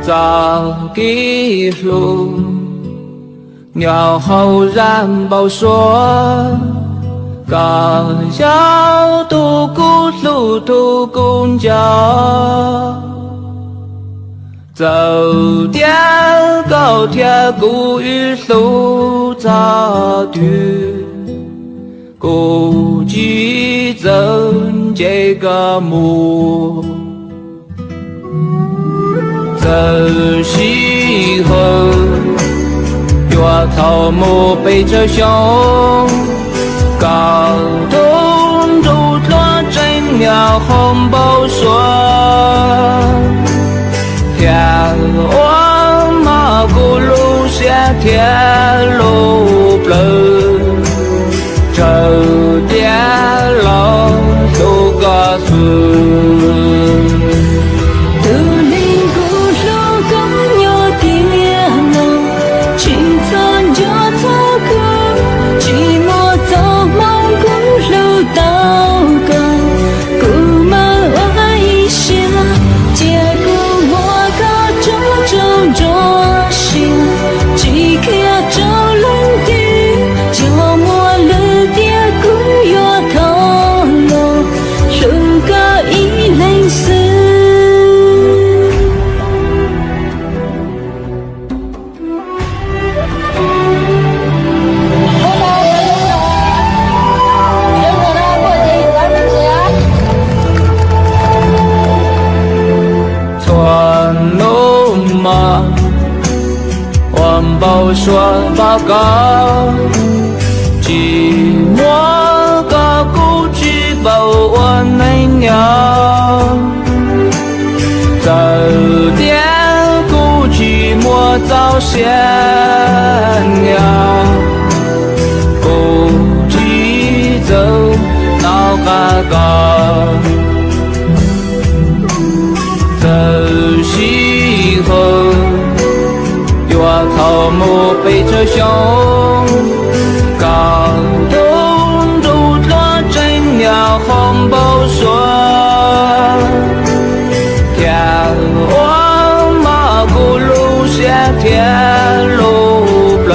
早记录，鸟后然报说，高腰独孤路途公交，走点高铁古语路早途，估计增这个目。走西后，月头木背着胸，高东竹落真鸟红包说，天王马古路下天路不这点老都告诉。报说报告，寂寞个故事报我没鸟，早点故寂寞早先了，故寂走闹嘎嘎，走西后。头目背着胸，高东竹落真鸟红包说，天王马古路下天路不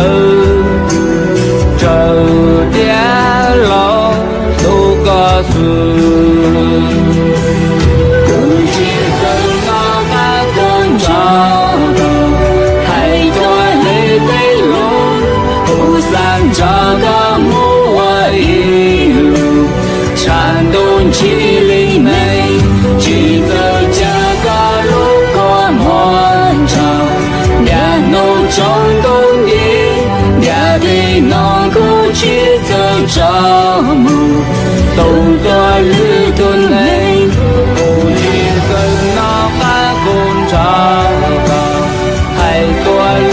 这点老都告诉。这个木我一路颤动起灵美，记得这个路过漫长，两路中东的两的农苦去走着路，都多日顿内，不知跟那汉工厂还多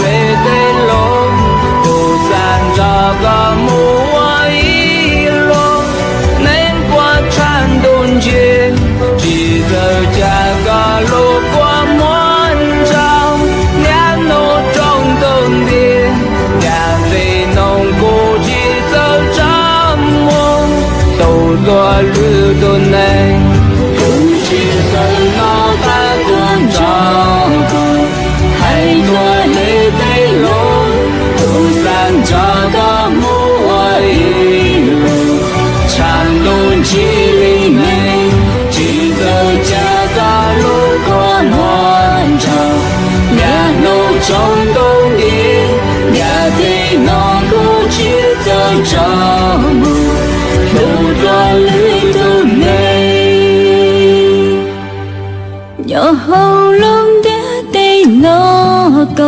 累的路。这个木我一路能过山东街，记得这个路过漫长，两路中东的两飞农苦去走着梦，都落日都能不知跟那汉工厂还多累的路。这个木我一路颤动起灵美，记得这个路过漫长，两路中东的两地农苦去走着路，路多绿都美，有喉咙的那个。